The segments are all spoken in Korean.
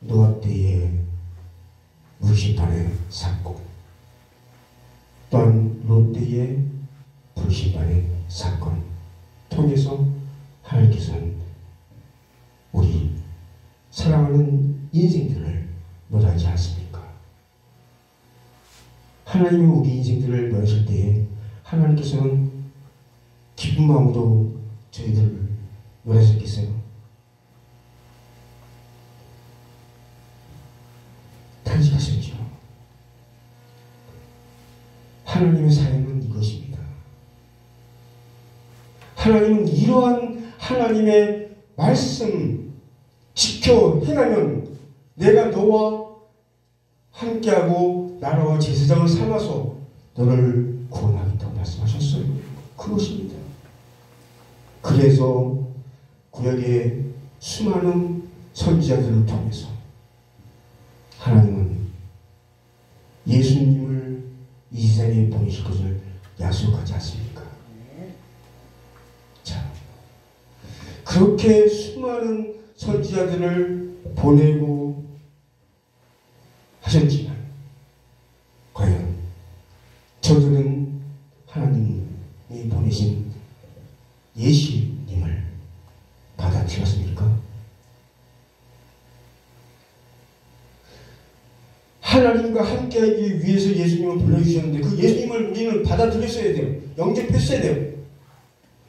노아 때의 물심판의 사건, 또한 롯 때의 불심판의 사건 통해서 하나님께서는 우리 사랑하는 인생들을 멸하지 않습니까? 하나님이 우리 인생들을 멸하실 때에 하나님께서는 기쁜 마음으로 저희들을 멸하셨겠어요? 탄식하셨죠. 하나님의 사랑은 이것입니다. 하나님은 이러한 하나님의 말씀 지켜 행하면 내가 너와 함께하고 나라와 제사장을 삼아서 너를 구원하겠다고 말씀하셨어요. 그것입니다. 그래서 구약의 수많은 선지자들을 통해서 하나님은 예수님을 이 세상에 보내실 것을 약속하지 않습니까? 자, 그렇게 수많은 선지자들을 보내고 하셨지만 과연 저들은 하나님이 보내신 예수님을 받아들였습니까? 하나님과 함께하기 위해서 예수님을 불러주셨는데 그 예수님을 우리는 받아들였어야 돼요. 영접했어야 돼요.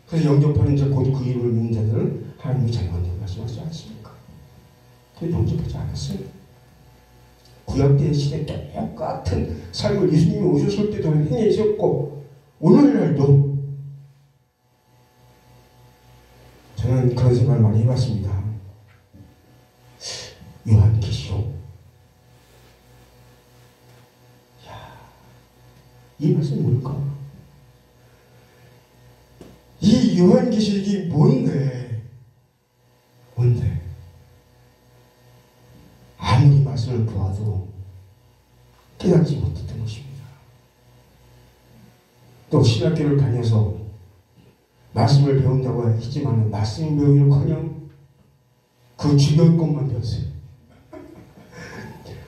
그래서 영접하는 자, 곧 그 이름을 믿는 자들은 하나님의 자녀가 된다고 말씀하지 않습니까? 그래서 영접하지 않았어요. 구약대 시대 똑같은 삶을 예수님이 오셨을 때도 행해주셨고 오늘날도 저는 그런 생각을 많이 해봤습니다. 요한계시록, 이 말씀이 뭘까? 이 요한계시록이 뭔데? 아무리 말씀을 보아도 깨닫지 못했던 것입니다. 또 신학교를 다녀서 말씀을 배운다고 했지만 말씀 배우기는커녕 그 주변 것만 배웠어요.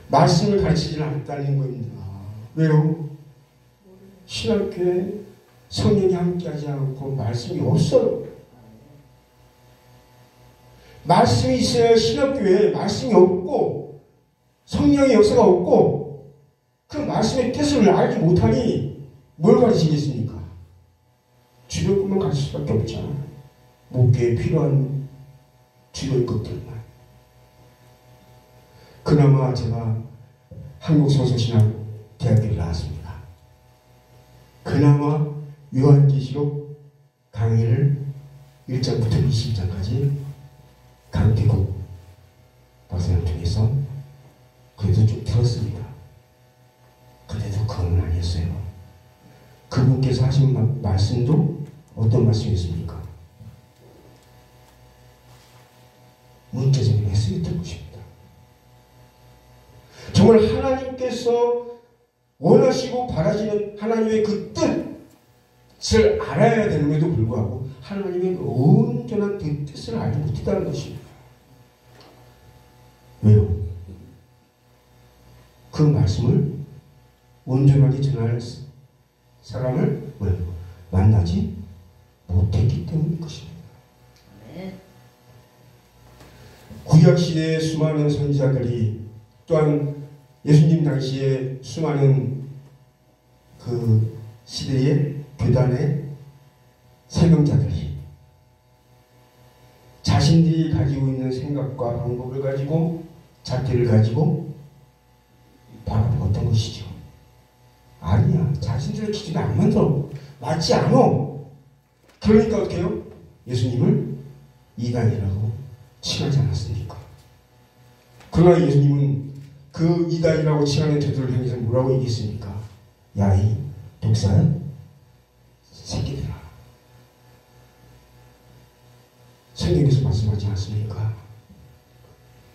말씀을 가르치지 않았다는 겁니다. 왜요? 신학교에 성령이 함께하지 않고 말씀이 없어요. 말씀이 있어야 신학교에 말씀이 없고 성령의 역사가 없고 그 말씀의 뜻을 알지 못하니 뭘 가르치겠습니까? 주변 것만 가르칠 수밖에 없잖아요. 목회에 필요한 주변 것들만. 그나마 제가 한국성서신학대학교를 나왔습니다. 그나마 요한계시록 강의를 1장부터 20장까지 강태국 박사님 통해서 그래도 좀 들었습니다. 그래도 그건 아니었어요. 그분께서 하신 말씀도 어떤 말씀이었습니까? 문자적인 해석이었던 것입니다. 정말 하나님께서 원하시고 바라시는 하나님의 그 뜻을 알아야 되는데도 불구하고 하나님의 온전한 그 뜻을 알지 못했다는 것입니다. 왜요? 그 말씀을 온전하게 전할 사람을 만나지 못했기 때문인 것입니다. 구약시대의 수많은 선지자들이 또한 예수님 당시에 수많은 그 시대의 교단의 설명자들이 자신들이 가지고 있는 생각과 방법을 가지고 잣대를 가지고 바라보았던 것이죠. 아니야. 자신들의 기준을 안 만들어. 맞지 않아. 그러니까 어떻게 해요? 예수님을 이단이라고 칭하지 않았습니까? 그러나 예수님은 그 이단이라고 칭하는 저들을 향해서 뭐라고 얘기했습니까? 야, 이 독사의 새끼들아. 성경에서 말씀하지 않습니까?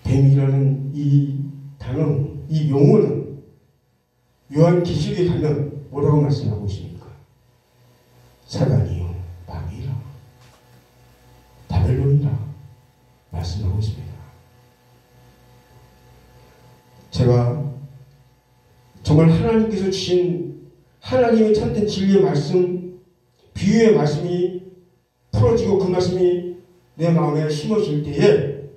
뱀이라는 이 단어, 이 용어는 요한계시록에 가면 뭐라고 말씀하고 있습니까? 사단이요, 마귀라, 바벨론이라 말씀하고 있습니다. 제가 정말 하나님께서 주신 하나님의 참된 진리의 말씀, 비유의 말씀이 풀어지고 그 말씀이 내 마음에 심어질 때에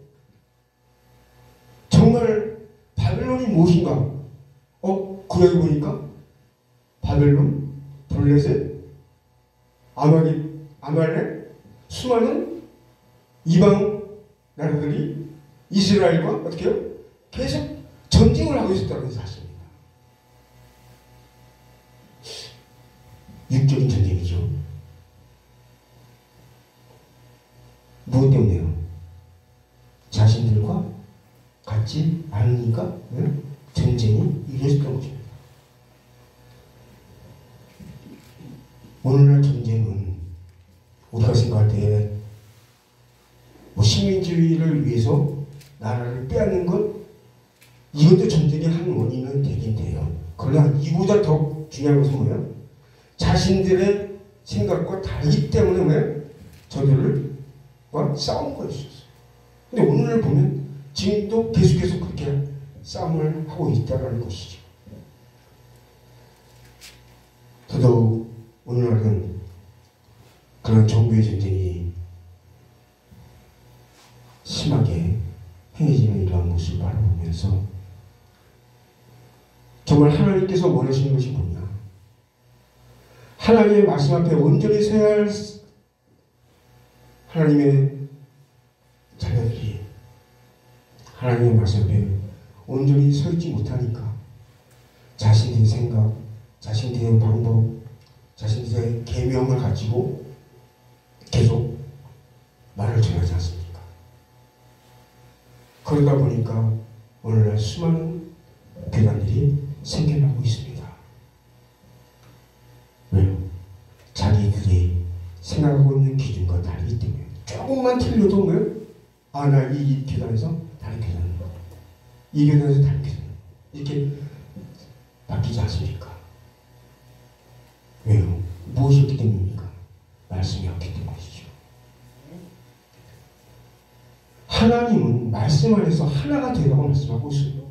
정말 바벨론이 무엇인가? 그러고 보니까 바벨론, 블레셋, 아말렉, 수많은 이방 나라들이 이스라엘과 어떻게 해요? 계속 전쟁을 하고 있었다는 사실입니다. 육적인 전쟁이죠. 무엇 때문에요? 자신들과 같지 않으니까 전쟁이 이루어졌던 거죠. 오늘날 전쟁은 우리가 생각할 때 식민지를 위해서 나라를 빼앗는 것, 이것도 전쟁의 한 원인은 되긴 돼요. 그러나 이보다 더 중요한 것은 뭐예요? 자신들의 생각과 다르기 때문에 왜 저들과 싸운 것이었어요. 근데 오늘 보면 지금도 계속해서 그렇게 싸움을 하고 있다는 것이죠. 더더욱 오늘날은 그런 정부의 전쟁이 심하게 행해지는 이러한 모습을 바라보면서 정말 하나님께서 원하시는 것이 뭐냐? 하나님의 말씀 앞에 온전히 서야 할 하나님의 자녀들이 하나님의 말씀 앞에 온전히 서 있지 못하니까 자신들의 생각, 자신들의 방법, 자신들의 계명을 가지고 계속 말을 전하지 않습니까? 그러다 보니까 오늘날 수많은 교단들이 생겨나고 있습니다. 왜요? 자기들이 생각하고 있는 기준과 다르기 때문에 조금만 틀려도 나 이 교단에서 다른 교단, 이 교단에서 다른 교단 이렇게 바뀌지 않습니까? 왜요? 무엇이었기 때문입니까? 말씀이 없기 때문이죠. 하나님은 말씀 안에서 하나가 되라고 말씀하고 있어요.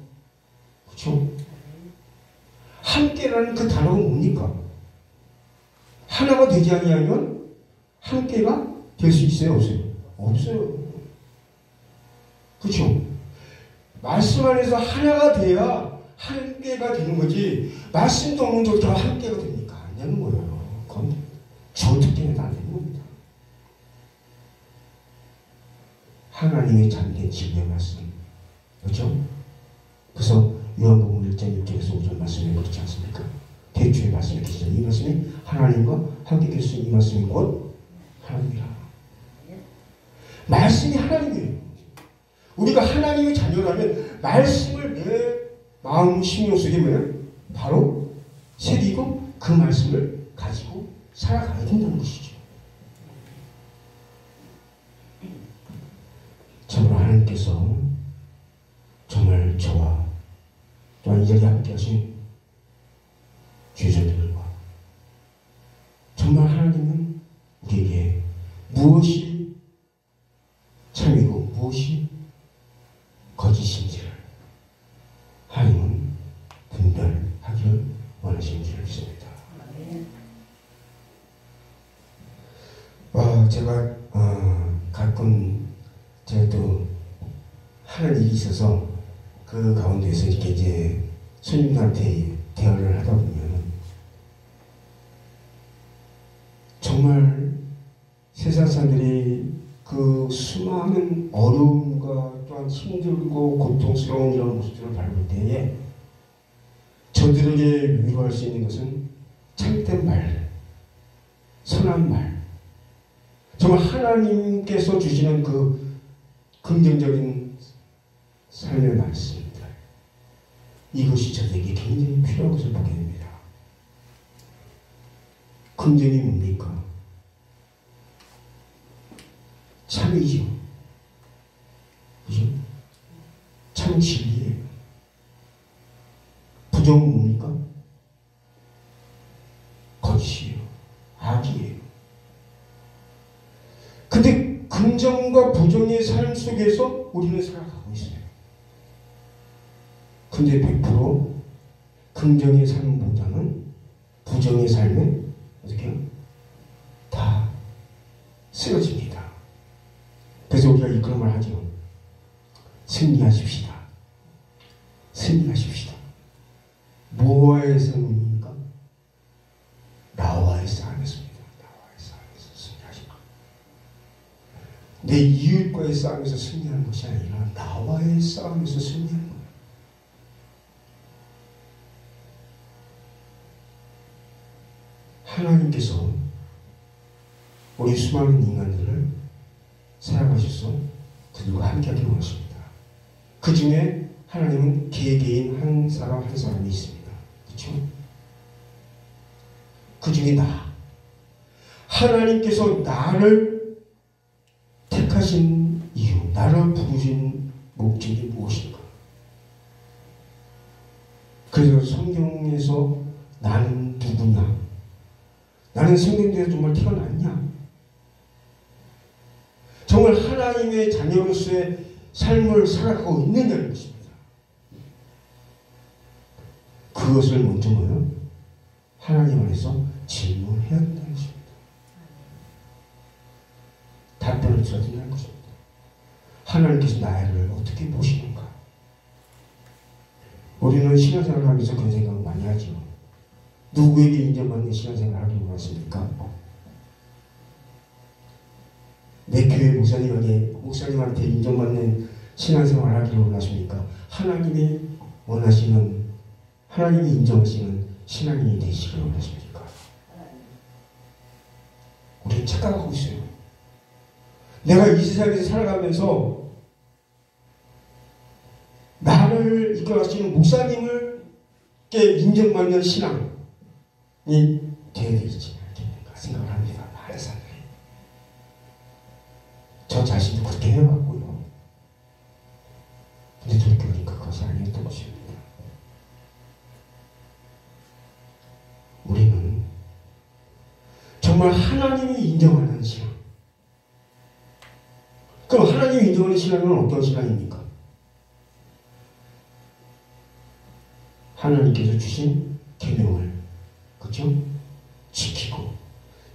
그렇죠? 함께라는 그 단어가 뭡니까? 하나가 되지 아니하면 함께가 될 수 있어요? 없어요? 없어요. 그렇죠? 말씀 안에서 하나가 돼야 함께가 되는 거지, 말씀도 없는 것과 함께가 됩니까? 안 되는 거예요. 그건 저도 때문에 안 되는 겁니다. 하나님의 참된 진리의 말씀, 그렇죠? 그래서 요한복음 1장 6절에서 5절 말씀에 그렇지 않습니까? 대초의 말씀에 계시던 이 말씀이 하나님과 함께 계신 이 말씀이 곧 하나님이라. 말씀이 하나님이에요. 우리가 하나님의 자녀라면 말씀을 내 마음, 심령 속에 바로 새기고 그 말씀을 가지고 살아가야 된다는 것이죠. 참으로 하나님께서 정말 저와 또한 이 자리에 함께 하신 주전들과 정말 하나님은 우리에게 무엇이 참이고 무엇이 거짓인지를 하나님은 분별하기를 원하시는 줄 믿습니다. 제가 가끔 제가 또 하는 일이 있어서 그 가운데서 이렇게 이제 손님들한테 대화를 하다 보면 정말 세상 사람들이 그 수많은 어려움과 또한 힘들고 고통스러운 이런 모습들을 바라볼 때에 저들에게 위로할 수 있는 것은 참된 말, 선한 말, 정말 하나님께서 주시는 그 긍정적인 삶의 말씀들, 이것이 저에게 굉장히 필요한 것을 보게 됩니다. 긍정이 뭡니까? 참이죠. 그죠? 참 진리예요. 부정은 뭡니까? 거짓이에요. 악이에요. 근데 긍정과 부정의 삶 속에서 우리는 살아가고 있어요. 그 근데 100% 긍정의 삶보다는 부정의 삶에 어떻게 다 쓰여집니다. 그래서 우리가 이런 말 하죠. 승리하십시다. 승리하십시다. 뭐와의 싸움입니까? 나와의 싸움이었습니다. 나와의 싸움에서 승리하십시다. 내 이웃과의 싸움에서 승리하는 것이 아니라 나와의 싸움에서 승리하는 거예요. 하나님께서 우리 수많은 인간들을 사랑하셔서 그들과 함께하기를 원하십니다. 그 중에 하나님은 개개인 한 사람 한 사람이 있습니다. 그렇죠? 그 중에 하나님께서 나를 택하신 이유, 나를 부르신 목적이 무엇인가? 그래서 성경에서 나는 누구냐? 나는 성경에서 정말 태어났냐? 정말 하나님의 자녀로서의 삶을 살아가고 있느냐는 것입니다. 그것을 먼저 뭐요? 하나님 안에서 질문해야 한다는 것입니다. 답변을 들어야 된다는 것입니다. 하나님께서 나를 어떻게 보시는가? 우리는 신앙생활을 하면서 그런 생각을 많이 하죠. 누구에게 인정받는 신앙생활을 하기로 원하십니까? 내 교회 목사님한테 인정받는 신앙생활을 하기로 원하십니까? 하나님이 원하시는, 하나님이 인정하시는 신앙인이 되시기를 원하십니까? 우리는 착각하고 있어요. 내가 이 세상에서 살아가면서 나를 이끌어가시는 목사님을께 인정받는 신앙이 되어야 되지 않겠는가 생각을 합니다. 많은 사람들이. 저 자신도 그렇게 해왔고요. 근데 돌이켜보니까 그것이 아니었던 것입니다. 우리는 정말 하나님이 인정하는 신앙. 그럼 하나님이 인정하는 신앙은 어떤 신앙입니까? 하나님께서 주신 계명을 그렇죠? 지키고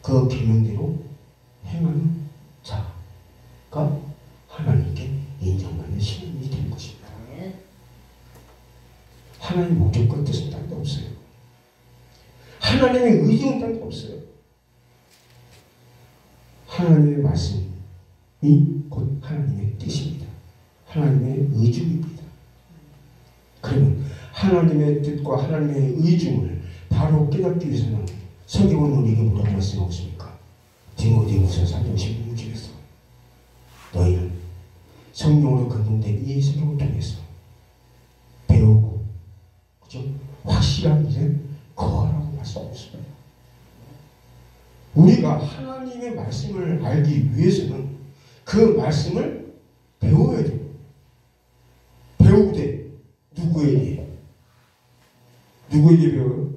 그 계명대로 행하는 자가 하나님께 인정받는 신앙이 되는 것입니다. 하나님 목적과 뜻은 딴 데 없어요. 하나님의 의지는 딴 데 없어요. 하나님의 말씀이 곧 하나님의 뜻입니다. 하나님의 의중입니다. 그러면 하나님의 뜻과 하나님의 의중을 바로 깨닫기 위해서는 성경은 우리에게 뭐라고 말씀하고 있습니까? 디모데후서 3장 16절에서 너희는 성령으로 감동된 이 성경을 통해서 배우고 그죠? 확실한 일에 거하라고 말씀하고 있습니다. 우리가 하나님의 말씀을 알기 위해서는 그 말씀을 배워야 돼요. 배우되 누구에게? 누구에게 배워요?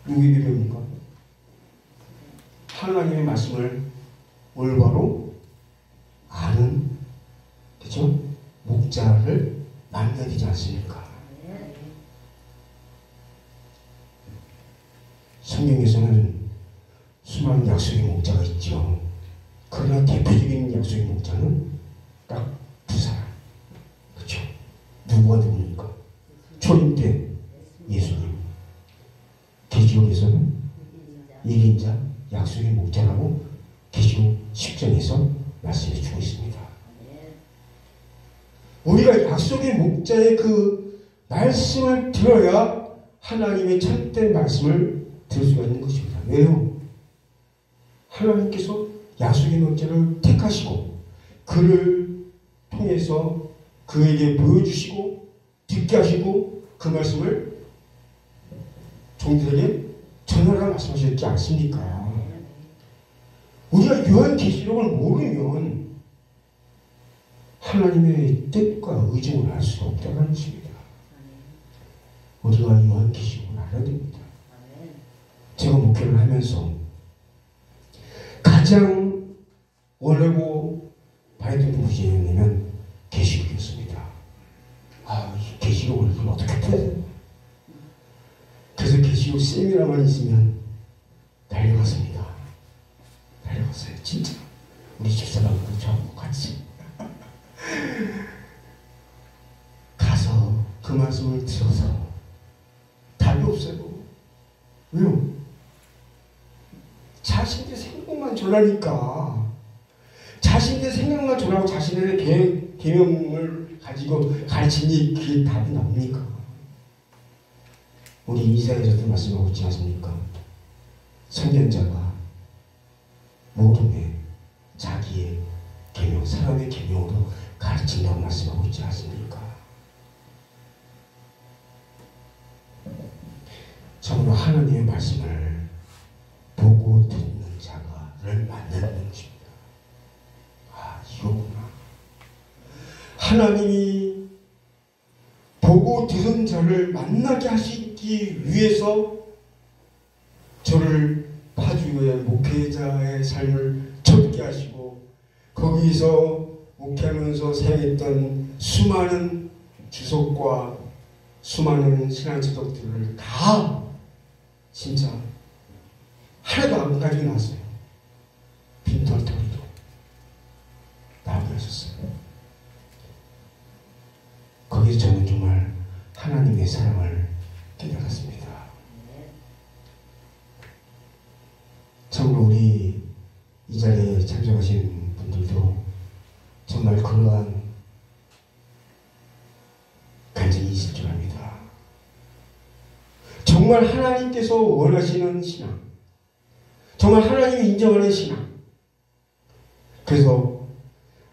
누구에게 배웁니까? 하나님의 말씀을 올바로 아는 그죠? 목자를 만나야 되지 않습니까? 성경에서는 수많은 약속의 목자가 있죠. 그러나 대표적인 약속의 목자는 딱 두 사람. 그렇죠? 누구가 누굽니까? 초림 때 예수님. 계시록에서는 1인자 약속의 목자라고 계시록 10장에서 말씀해 주고 있습니다. 우리가 약속의 목자의 그 말씀을 들어야 하나님의 참된 말씀을 들을 수가 있는 것입니다. 왜요? 하나님께서 약속의 목자를 택하시고 그를 통해서 그에게 보여주시고 듣게 하시고 그 말씀을 종들에게 전하라 말씀하셨지 않습니까? 우리가 요한계시록을 모르면 하나님의 뜻과 의중을 알 수가 없다는 것입니다. 우리가 요한계시록을 알아야 됩니다. 제가 목회를 하면서 가장 원하고 바랬던 부분이 뭐냐면 계시록이었습니다. 어떻게 돼? 그래서 계시록 세미나만 있으면 달려갔습니다. 달려갔어요. 진짜. 우리 집사람도 저하고 같이 가서 그 말씀을 들어서 답이 없어요. 왜요? 자신의 생각만 전하니까. 자신의 생각만 전하고 자신의 계명을 가지고 가르치니 그게 답이 나옵니까? 우리 이사야서도 말씀하고 있지 않습니까? 선견자가 모둠에 자기의 계명, 사람의 계명으로 가르친다고 말씀하고 있지 않습니까? 정말 하나님의 말씀을 보고 듣는 자가를 만나는 것입니다. 아, 이거구나. 하나님이 보고 들은 자를 만나게 하시기 위해서 저를 파주의 목회자의 삶을 접게 하시고 거기서 목회하면서 사용했던 수많은 주석과 수많은 신앙 지도들을 다 진짜 하나도 안 가지고 나왔어요. 빈털터리도 나오게 하셨어요. 거기서 저는 정말 하나님의 사랑을 깨달았습니다. 참으로 우리 이 자리에 참석하신 분들도 정말 그러한 간증이 있을 줄 압니다. 정말 하나님께서 원하시는 신앙, 정말 하나님이 인정하는 신앙. 그래서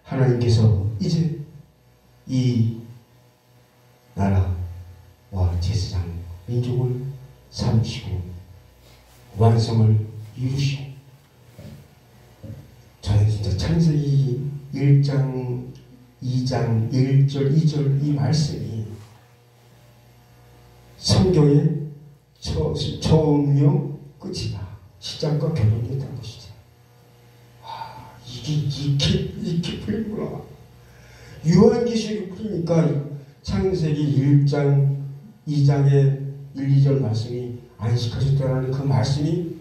하나님께서 이제 이 나라와 제사장, 민족을 삼으시고 완성을 이루시고, 저는 진짜 창세기 1장 2장 1절 2절 이 말씀이 성경의 처음이요 끝이다. 시작과 결론이 있다는 것이죠. 아, 이게 풀리구나. 요한계시록이 풀리니까 창세기 1장 2장의 1, 2절 말씀이 안식하셨다는 그 말씀이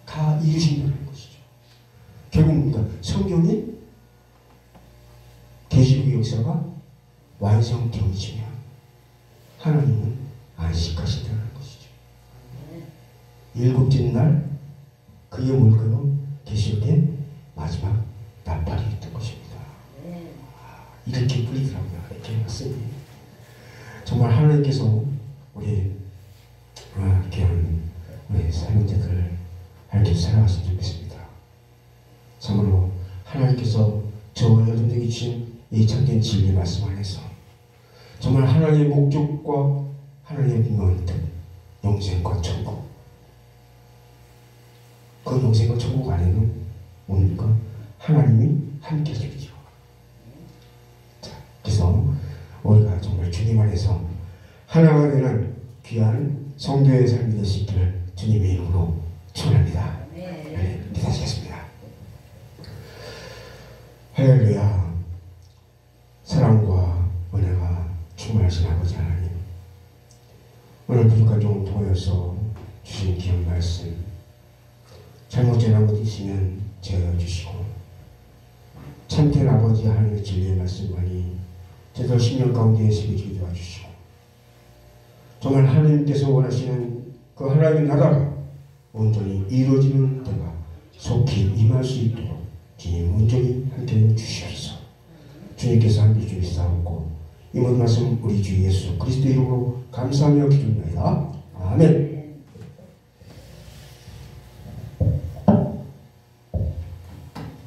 다 이루신다는 것이죠. 결국 뭡니까? 성경이 계시록의 역사가 완성되어지면 하나님은 안식하신다는 것이죠. 일곱째 날 그의 몰카로 계시록의 마지막 나팔이 있던 것입니다. 이렇게 풀리더라고요. 이렇게 말씀이. 정말 하나님께서 우리 귀한 우리 사명자들 하나님께서 사랑하시면 좋겠습니다. 참으로 하나님께서 저와 여러분에게 주신 이 참된 진리의 말씀 안에서 정말 하나님의 목적과 하나님의 분명한 뜻, 영생과 천국, 그 영생과 천국 안에는 뭡니까? 하나님이 함께 해주죠. 그래서 우리가 정말 주님 안에서 하나가 되는 귀한 성도의 삶이 되시기를 주님의 이름으로 축원합니다. 네, 기도하시겠습니다. 할렐루야. 사랑과 은혜가 충만하신 아버지 하나님, 오늘 부족한 종을 통해서 주신 귀한 말씀, 잘못된 아버지 있으면 제어해 주시고, 참된 아버지 하나님의 진리의 말씀만이 제대로 10년 가운데 새겨지게 도와주시고, 정말 하나님께서 원하시는 그 하나님의 나라가 온전히 이루어지는 때가 속히 임할 수 있도록 주님 온전히 함께해 주시옵소서. 주님께서 함께 주시사옵고 이 모든 말씀 우리 주 예수 그리스도 이름으로 감사하며 기도합니다. 아멘.